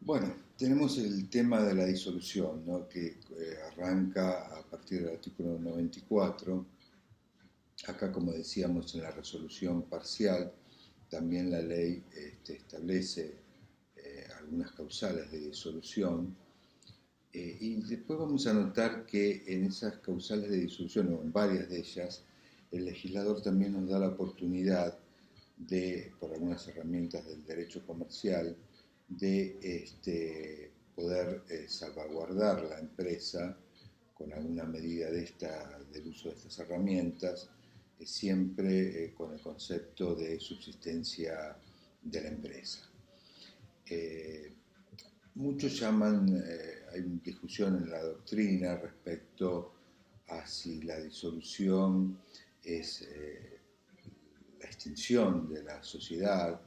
Bueno, tenemos el tema de la disolución, ¿no? Que arranca a partir del artículo 94. Acá, como decíamos, en la resolución parcial, también la ley establece algunas causales de disolución. Y después vamos a notar que en esas causales de disolución, o en varias de ellas, el legislador también nos da la oportunidad de, por algunas herramientas del derecho comercial, de poder salvaguardar la empresa con alguna medida del uso de estas herramientas, siempre con el concepto de subsistencia de la empresa. Muchos llaman, hay una discusión en la doctrina respecto a si la disolución es la extinción de la sociedad.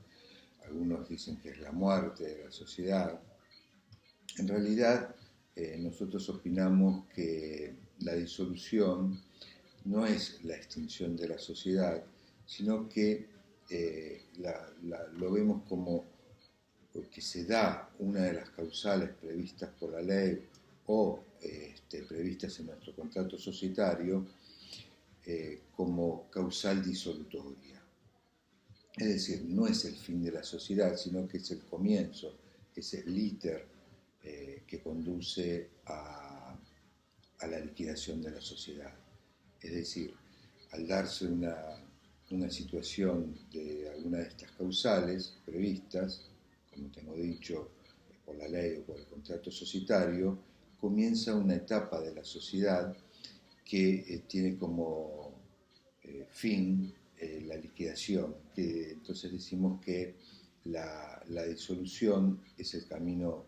Algunos dicen que es la muerte de la sociedad. En realidad, nosotros opinamos que la disolución no es la extinción de la sociedad, sino que lo vemos como que se da una de las causales previstas por la ley o previstas en nuestro contrato societario como causal disolutoria. Es decir, no es el fin de la sociedad, sino que es el comienzo, es el íter que conduce a la liquidación de la sociedad. Es decir, al darse una situación de alguna de estas causales previstas, como tengo dicho, por la ley o por el contrato societario, comienza una etapa de la sociedad que tiene como fin la liquidación, que entonces decimos que la disolución es el camino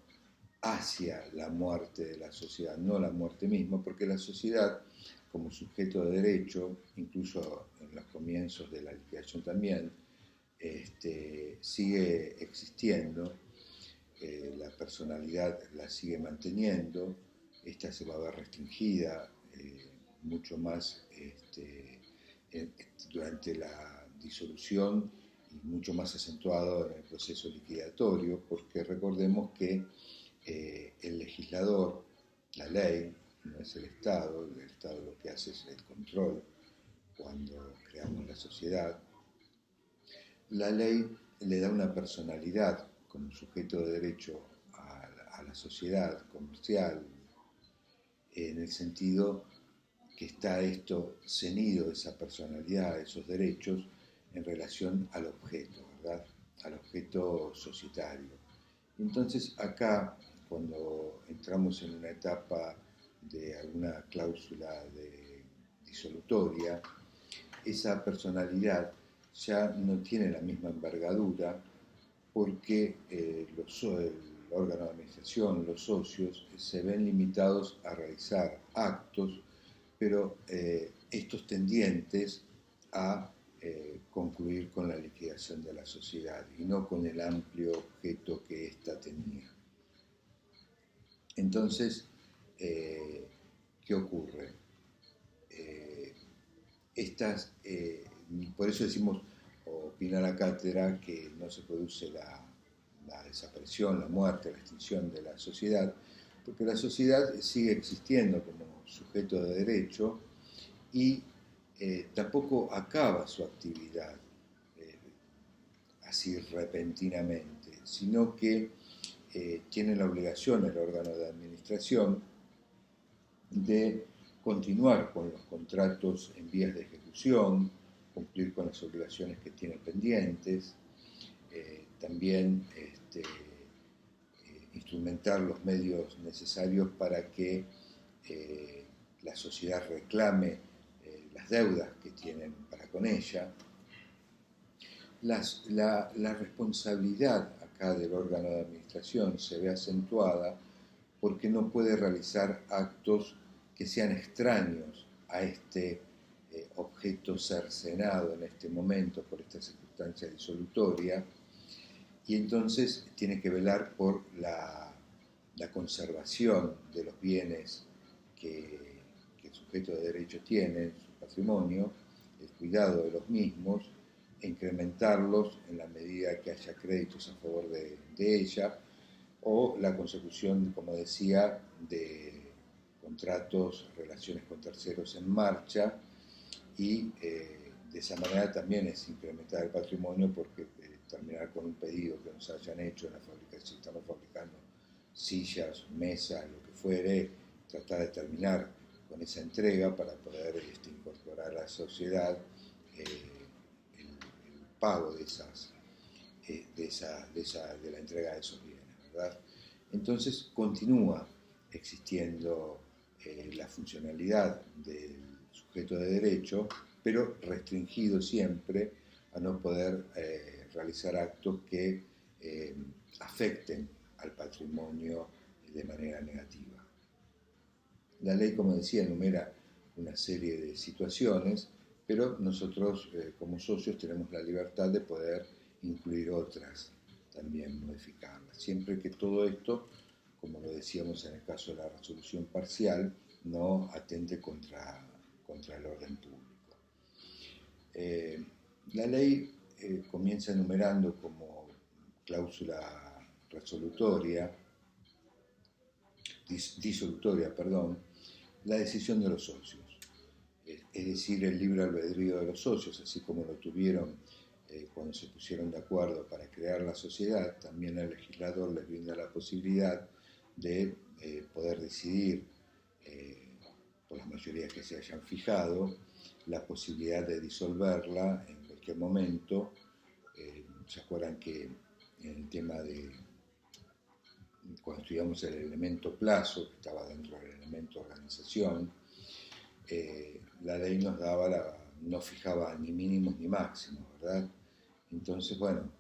hacia la muerte de la sociedad, no la muerte misma, porque la sociedad, como sujeto de derecho, incluso en los comienzos de la liquidación también, sigue existiendo, la personalidad la sigue manteniendo, esta se va a ver restringida mucho más durante la disolución y mucho más acentuado en el proceso liquidatorio, porque recordemos que el legislador, la ley, no es el Estado lo que hace es el control cuando creamos la sociedad. La ley le da una personalidad como sujeto de derecho a la sociedad comercial, en el sentido que está esto cenido, esa personalidad, esos derechos, en relación al objeto, ¿verdad? Al objeto societario. Entonces acá, cuando entramos en una etapa de alguna cláusula de disolutoria, esa personalidad ya no tiene la misma envergadura porque el órgano de administración, los socios, se ven limitados a realizar actos, pero estos tendientes a concluir con la liquidación de la sociedad y no con el amplio objeto que ésta tenía. Entonces, ¿qué ocurre? Por eso decimos, opina la cátedra, que no se produce la desaparición, la muerte, la extinción de la sociedad, porque la sociedad sigue existiendo como sujeto de derecho y tampoco acaba su actividad así repentinamente, sino que tiene la obligación el órgano de administración de continuar con los contratos en vías de ejecución, cumplir con las obligaciones que tiene pendientes, también instrumentar los medios necesarios para que la sociedad reclame las deudas que tienen para con ella. La responsabilidad acá del órgano de administración se ve acentuada porque no puede realizar actos que sean extraños a este objeto cercenado en este momento por esta circunstancia disolutoria, y entonces tiene que velar por la conservación de los bienes que el sujeto de derecho tiene en su patrimonio, el cuidado de los mismos, e incrementarlos en la medida que haya créditos a favor de ella, o la consecución, como decía, de contratos, relaciones con terceros en marcha, y de esa manera también es incrementar el patrimonio, porque terminar con un pedido que nos hayan hecho en la fábrica, si estamos fabricando sillas, mesas, lo que fuere, tratar de terminar con esa entrega para poder incorporar a la sociedad el pago de la entrega de esos bienes, ¿verdad? Entonces continúa existiendo la funcionalidad del sujeto de derecho, pero restringido siempre a no poder realizar actos que afecten al patrimonio de manera negativa. La ley, como decía, enumera una serie de situaciones, pero nosotros como socios tenemos la libertad de poder incluir otras, también modificarlas, siempre que todo esto, como lo decíamos en el caso de la resolución parcial, no atente contra el orden público. La ley comienza enumerando como cláusula disolutoria, la decisión de los socios, es decir, el libre albedrío de los socios, así como lo tuvieron cuando se pusieron de acuerdo para crear la sociedad. También el legislador les brinda la posibilidad de poder decidir, por las mayorías que se hayan fijado, la posibilidad de disolverla en cualquier momento. ¿Se acuerdan que en el tema de cuando estudiamos el elemento plazo, que estaba dentro del elemento organización, la ley nos daba no fijaba ni mínimos ni máximos, ¿verdad? Entonces, bueno,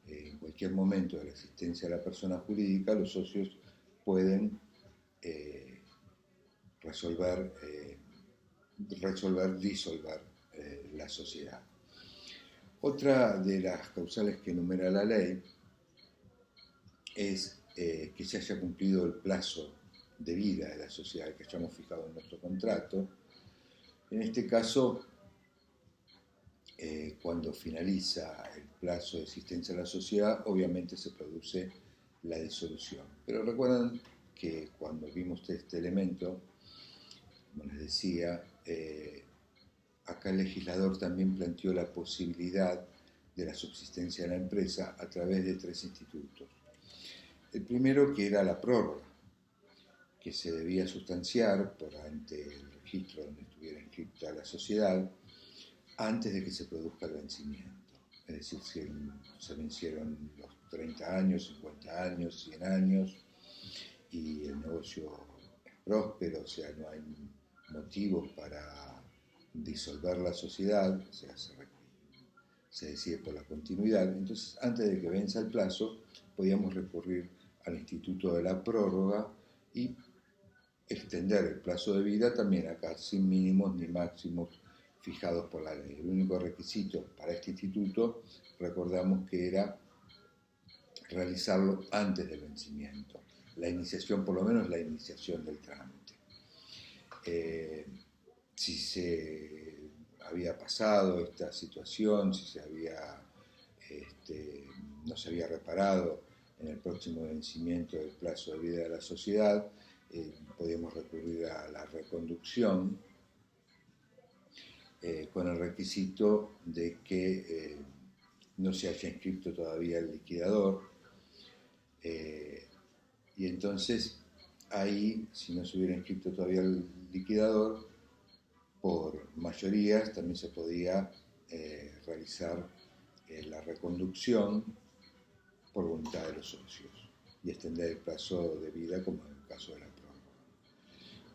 en cualquier momento de la existencia de la persona jurídica, los socios pueden disolver la sociedad. Otra de las causales que enumera la ley es que se haya cumplido el plazo de vida de la sociedad que hayamos fijado en nuestro contrato. En este caso, cuando finaliza el plazo de existencia de la sociedad, obviamente se produce la disolución. Pero recuerdan que cuando vimos este elemento, como les decía, acá el legislador también planteó la posibilidad de la subsistencia de la empresa a través de 3 institutos. El primero, que era la prórroga, que se debía sustanciar ante el registro donde estuviera inscrita la sociedad antes de que se produzca el vencimiento. Es decir, si se vencieron los 30 años, 50 años, 100 años y el negocio es próspero, o sea, no hay motivos para disolver la sociedad, o sea, se decide por la continuidad. Entonces, antes de que venza el plazo, podíamos recurrir al instituto de la prórroga y extender el plazo de vida también acá sin mínimos ni máximos fijados por la ley. El único requisito para este instituto, recordamos que era realizarlo antes del vencimiento, la iniciación, por lo menos la iniciación del trámite. Si se había pasado esta situación, si se había, no se había reparado en el próximo vencimiento del plazo de vida de la sociedad, podíamos recurrir a la reconducción con el requisito de que no se haya inscrito todavía el liquidador, y entonces ahí, si no se hubiera inscrito todavía el liquidador, por mayorías también se podía realizar la reconducción por voluntad de los socios y extender el plazo de vida, como en el caso de la prórroga.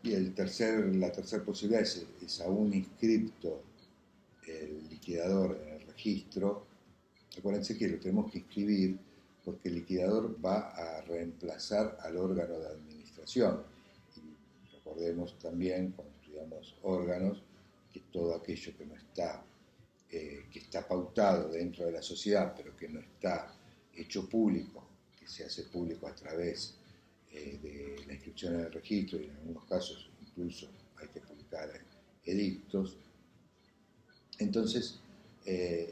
Y la tercera posibilidad es aún inscripto el liquidador en el registro. Acuérdense que lo tenemos que inscribir porque el liquidador va a reemplazar al órgano de administración. Y recordemos también, cuando estudiamos órganos, que todo aquello que no está, que está pautado dentro de la sociedad, pero que no está hecho público, que se hace público a través de la inscripción en el registro, y en algunos casos incluso hay que publicar edictos. Entonces,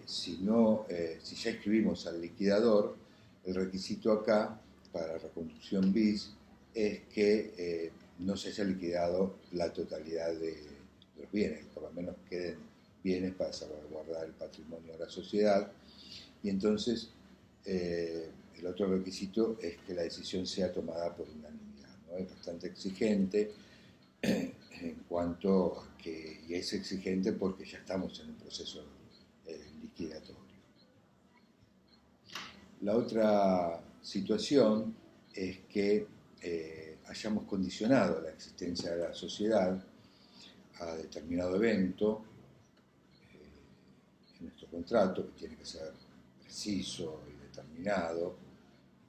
si ya inscribimos al liquidador, el requisito acá para la reconstrucción bis es que no se haya liquidado la totalidad de los bienes, que por lo menos queden bienes para salvaguardar el patrimonio de la sociedad. Y entonces el otro requisito es que la decisión sea tomada por unanimidad, ¿no? Es bastante exigente en cuanto a que, y es exigente porque ya estamos en un proceso liquidatorio. La otra situación es que hayamos condicionado la existencia de la sociedad a determinado evento en nuestro contrato, que tiene que ser preciso y determinado,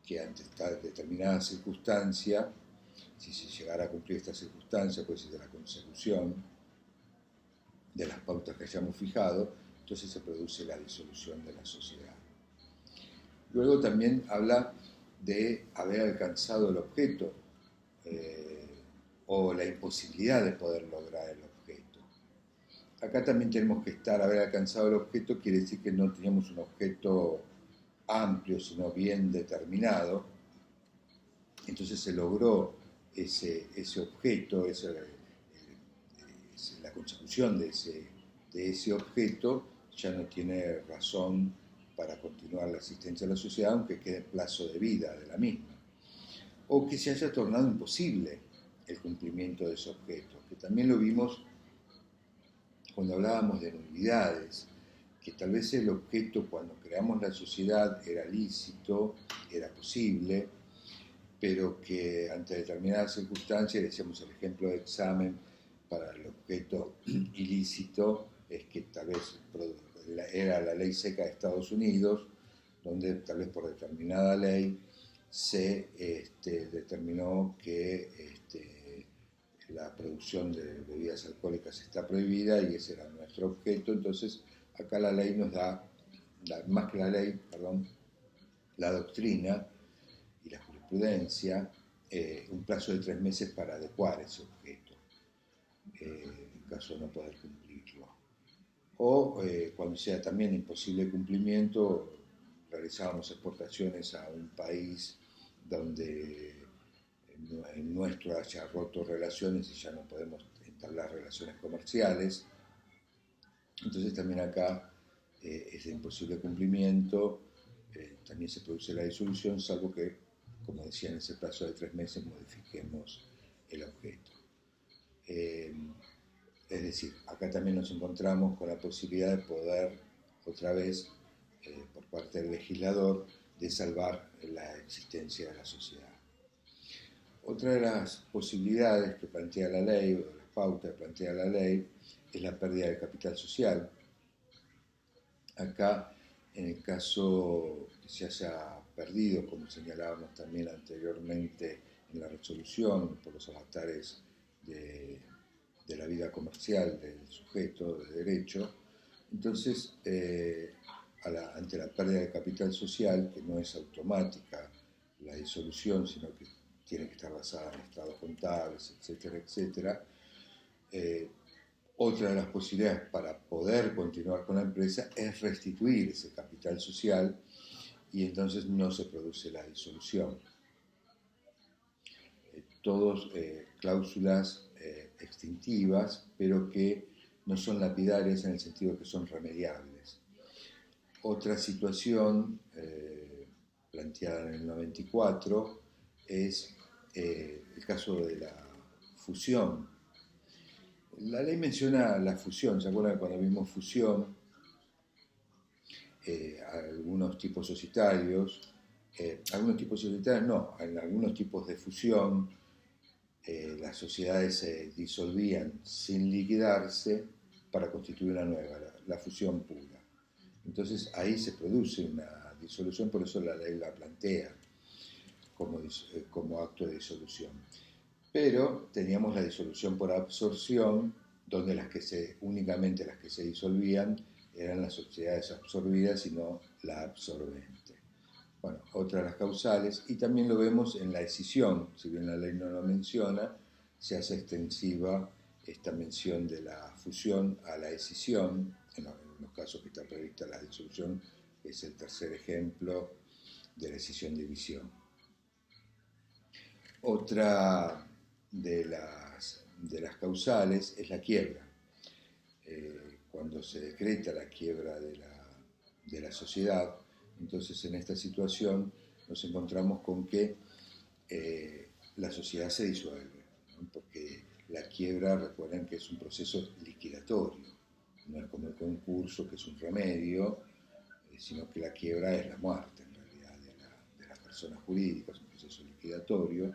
que ante esta determinada circunstancia, si se llegara a cumplir esta circunstancia, pues de la consecución de las pautas que hayamos fijado, entonces se produce la disolución de la sociedad. Luego también habla de haber alcanzado el objeto o la imposibilidad de poder lograr el objeto. Acá también tenemos que haber alcanzado el objeto, quiere decir que no teníamos un objeto amplio, sino bien determinado. Entonces se logró ese objeto, la consecución de ese objeto ya no tiene razón para continuar la existencia de la sociedad, aunque quede plazo de vida de la misma. O que se haya tornado imposible el cumplimiento de ese objeto, que también lo vimos cuando hablábamos de nulidades, que tal vez el objeto cuando creamos la sociedad era lícito, era posible, pero que ante determinadas circunstancias, decíamos el ejemplo de examen para el objeto ilícito, es que tal vez era la ley seca de Estados Unidos, donde tal vez por determinada ley se determinó que la producción de bebidas alcohólicas está prohibida y ese era nuestro objeto. Entonces acá la ley nos da, más que la ley, perdón, la doctrina y la jurisprudencia, un plazo de 3 meses para adecuar ese objeto, en caso de no poder cumplirlo. O cuando sea también imposible cumplimiento, realizábamos exportaciones a un país donde el nuestro haya roto relaciones y ya no podemos entablar relaciones comerciales. Entonces también acá ese imposible cumplimiento, también se produce la disolución, salvo que, como decía, en ese plazo de 3 meses modifiquemos el objeto. Es decir, acá también nos encontramos con la posibilidad de poder, otra vez, por parte del legislador, de salvar la existencia de la sociedad. Otra de las posibilidades que plantea la ley, o de las pautas que plantea la ley, es la pérdida del capital social. Acá, en el caso que se haya perdido, como señalábamos también anteriormente en la resolución, por los avatares de la vida comercial del sujeto de derecho, entonces, ante la pérdida del capital social, que no es automática la disolución, sino que tiene que estar basada en estados contables, etcétera, etcétera, otra de las posibilidades para poder continuar con la empresa es restituir ese capital social y entonces no se produce la disolución. Todos cláusulas extintivas, pero que no son lapidarias en el sentido que son remediables. Otra situación planteada en el 94 es el caso de la fusión. La ley menciona la fusión, ¿se acuerdan cuando vimos fusión? Algunos tipos societarios no, en algunos tipos de fusión las sociedades se disolvían sin liquidarse para constituir una nueva, la fusión pura. Entonces ahí se produce una disolución, por eso la ley la plantea como acto de disolución. Pero teníamos la disolución por absorción, donde únicamente las que se disolvían eran las sociedades absorbidas y no la absorbente. Bueno, otra de las causales, y también lo vemos en la escisión, si bien la ley no lo menciona, se hace extensiva esta mención de la fusión a la escisión, en los casos que está prevista la disolución, que es el tercer ejemplo de la escisión-división. Otra de las causales es la quiebra. Cuando se decreta la quiebra de la sociedad, entonces en esta situación nos encontramos con que la sociedad se disuelve, ¿no? Porque la quiebra, recuerden que es un proceso liquidatorio, no es como el concurso, que es un remedio, sino que la quiebra es la muerte, en realidad, de la persona jurídica, es un proceso liquidatorio.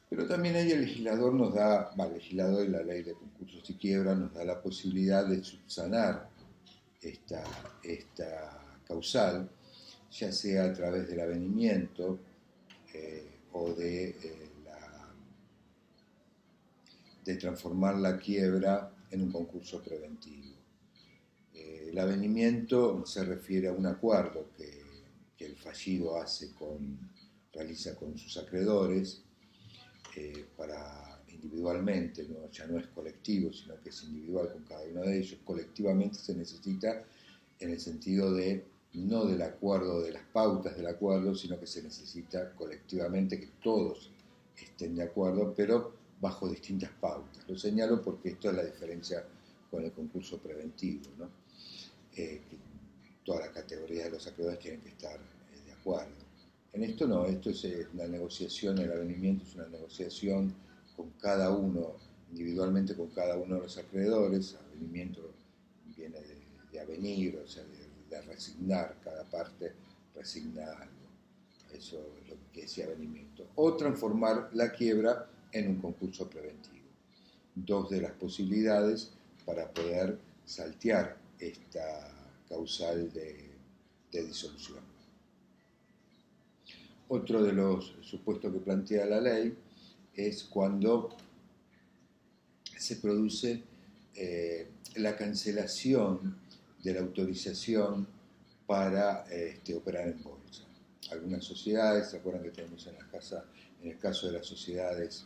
Pero también ahí el legislador nos da, el legislador y la ley de concursos y quiebra nos da la posibilidad de subsanar esta causal, ya sea a través del avenimiento o de transformar la quiebra en un concurso preventivo. El avenimiento se refiere a un acuerdo que el fallido realiza con sus acreedores para individualmente, ¿no? Ya no es colectivo, sino que es individual con cada uno de ellos. Colectivamente se necesita en el sentido no del acuerdo, de las pautas del acuerdo, sino que se necesita colectivamente que todos estén de acuerdo, pero bajo distintas pautas. Lo señalo porque esto es la diferencia con el concurso preventivo, ¿no? Que todas las categorías de los acreedores tienen que estar de acuerdo. En esto no, esto es una negociación, el avenimiento es una negociación con cada uno, individualmente con cada uno de los acreedores. Avenimiento viene de avenir, o sea, de resignar, cada parte resigna algo. Eso es lo que decía avenimiento. O transformar la quiebra en un concurso preventivo. Dos de las posibilidades para poder saltear esta causal de disolución. Otro de los supuestos que plantea la ley es cuando se produce la cancelación de la autorización para operar en bolsa. Algunas sociedades, ¿se acuerdan que tenemos en el caso de las sociedades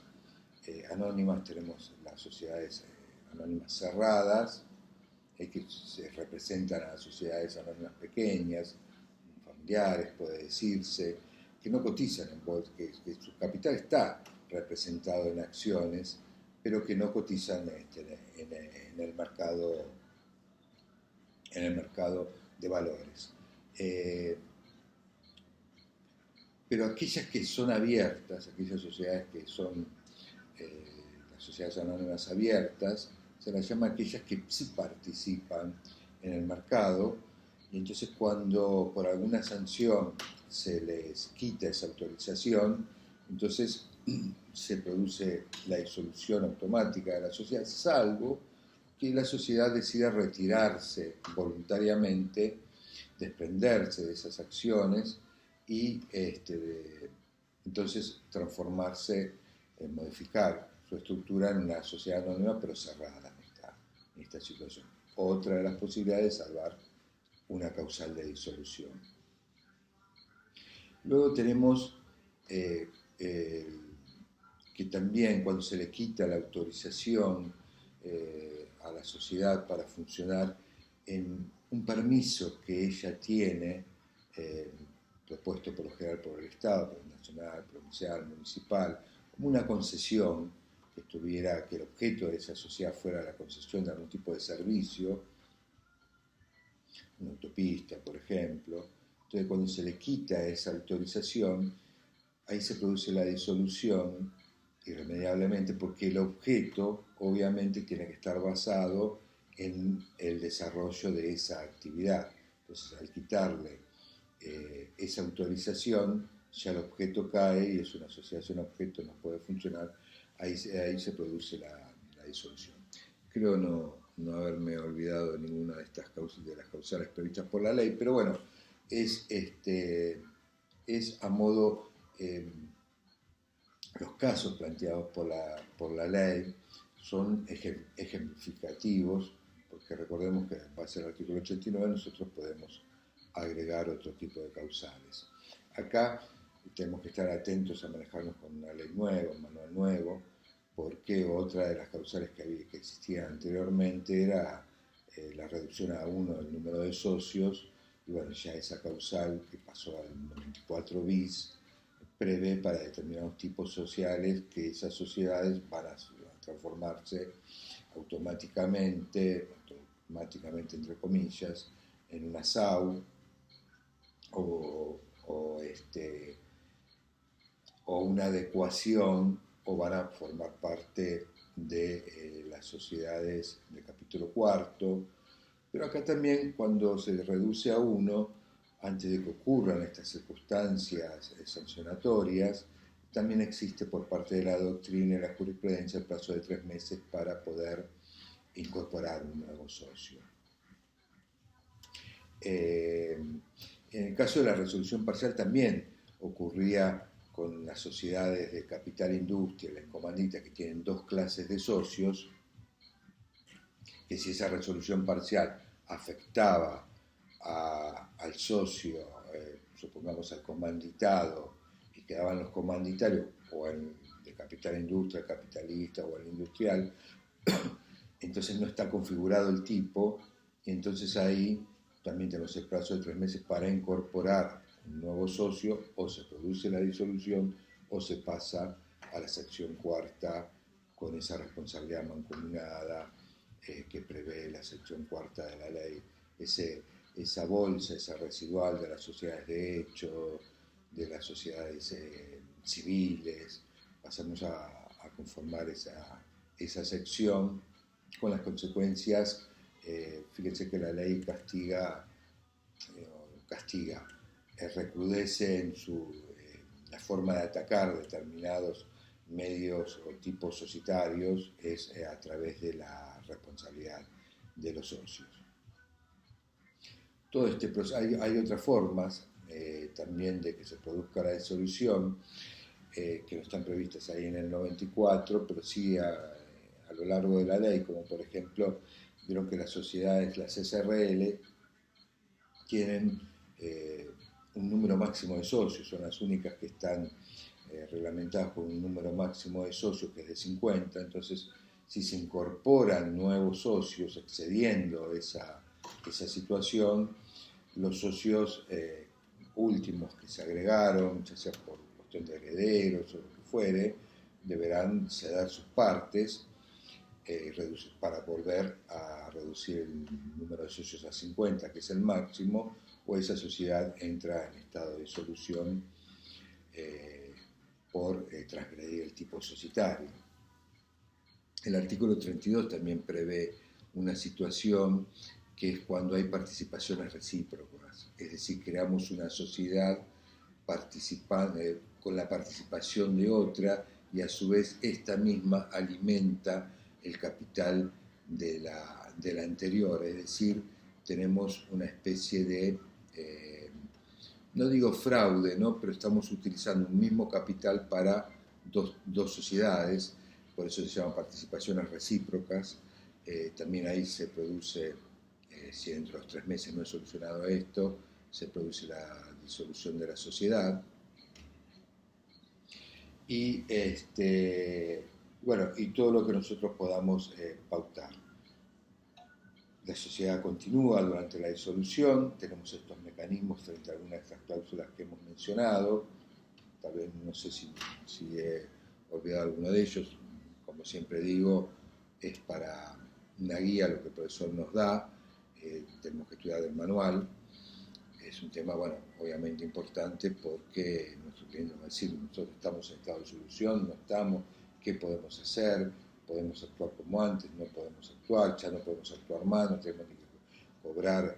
anónimas, tenemos las sociedades anónimas cerradas, que se representan a las sociedades anónimas pequeñas, familiares, puede decirse, que no cotizan en bolsa, que su capital está representado en acciones, pero que no cotizan en el mercado de valores. Pero aquellas que son abiertas, aquellas sociedades que son las sociedades anónimas abiertas, se las llama aquellas que sí participan en el mercado, y entonces cuando por alguna sanción se les quita esa autorización, entonces se produce la disolución automática de la sociedad, salvo que la sociedad decida retirarse voluntariamente, desprenderse de esas acciones y entonces transformarse, modificar su estructura en una sociedad anónima pero cerrada en esta situación. Otra de las posibilidades es salvar una causal de disolución. Luego tenemos que también cuando se le quita la autorización a la sociedad para funcionar en un permiso que ella tiene, propuesto por lo general por el Estado, por el nacional, provincial, municipal, como una concesión, que el objeto de esa sociedad fuera la concesión de algún tipo de servicio, una autopista, por ejemplo. Entonces, cuando se le quita esa autorización, ahí se produce la disolución irremediablemente, porque el objeto obviamente tiene que estar basado en el desarrollo de esa actividad. Entonces, al quitarle esa autorización, ya el objeto cae y es una asociación objeto, no puede funcionar, ahí se produce la disolución. Creo no haberme olvidado de ninguna de estas causas, de las causales previstas por la ley, pero bueno, es a modo, los casos planteados por la ley son ejemplificativos, porque recordemos que en base al artículo 89 nosotros podemos agregar otro tipo de causales. Acá tenemos que estar atentos a manejarnos con una ley nueva, un manual nuevo, porque otra de las causales que existían anteriormente era la reducción a 1 del número de socios, y bueno, ya esa causal que pasó al 94 bis prevé para determinados tipos sociales que esas sociedades van a transformarse automáticamente entre comillas, en una SAU o, o, este, o una adecuación o van a formar parte de las sociedades del capítulo cuarto, pero acá también cuando se reduce a uno, antes de que ocurran estas circunstancias sancionatorias, también existe por parte de la doctrina y la jurisprudencia el plazo de 3 meses para poder incorporar un nuevo socio. En el caso de la resolución parcial también ocurría con las sociedades de capital industria, las comanditas que tienen 2 clases de socios, que si esa resolución parcial afectaba al socio, supongamos al comanditado, y quedaban los comanditarios, o el de capital industria, el capitalista o el industrial, entonces no está configurado el tipo, y entonces ahí también tenemos el plazo de 3 meses para incorporar un nuevo socio, o se produce la disolución, o se pasa a la sección cuarta con esa responsabilidad mancomunada que prevé la sección cuarta de la ley, esa bolsa, esa residual de las sociedades de hecho, de las sociedades civiles, pasamos a conformar esa sección con las consecuencias. Fíjense que la ley recrudece en la forma de atacar determinados medios o tipos societarios es a través de la responsabilidad de los socios. Todo este proceso, hay otras formas también de que se produzca la disolución, que no están previstas ahí en el 94, pero sí a lo largo de la ley, como por ejemplo, vieron que las sociedades, las SRL, tienen un número máximo de socios, son las únicas que están reglamentadas con un número máximo de socios que es de 50, entonces si se incorporan nuevos socios excediendo esa situación, los socios últimos que se agregaron, ya sea por cuestión de herederos o lo que fuere, deberán ceder sus partes para volver a reducir el número de socios a 50, que es el máximo, o esa sociedad entra en estado de disolución por transgredir el tipo societario. El artículo 32 también prevé una situación que es cuando hay participaciones recíprocas, es decir, creamos una sociedad con la participación de otra y a su vez esta misma alimenta el capital de la anterior, es decir, tenemos una especie de, no digo fraude, ¿no? Pero estamos utilizando un mismo capital para dos sociedades, por eso se llaman participaciones recíprocas. También ahí se produce, si dentro de los 3 meses no es solucionado esto, se produce la disolución de la sociedad. Y bueno, y todo lo que nosotros podamos pautar. La sociedad continúa durante la disolución, tenemos estos mecanismos frente a algunas de estas cláusulas que hemos mencionado, tal vez no sé si he olvidado alguno de ellos, como siempre digo, es para una guía lo que el profesor nos da, tenemos que estudiar el manual, es un tema, bueno, obviamente importante porque nuestro cliente va a decir, nosotros estamos en estado de disolución, no estamos, ¿qué podemos hacer? Podemos actuar como antes, no podemos actuar, ya no podemos actuar más, no tenemos que cobrar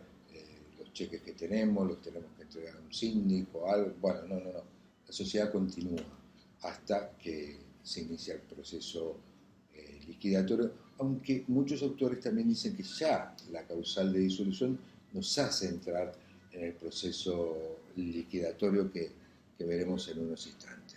los cheques que tenemos, los tenemos que entregar a un síndico, algo. Bueno, no, la sociedad continúa hasta que se inicia el proceso liquidatorio, aunque muchos autores también dicen que ya la causal de disolución nos hace entrar en el proceso liquidatorio que veremos en unos instantes.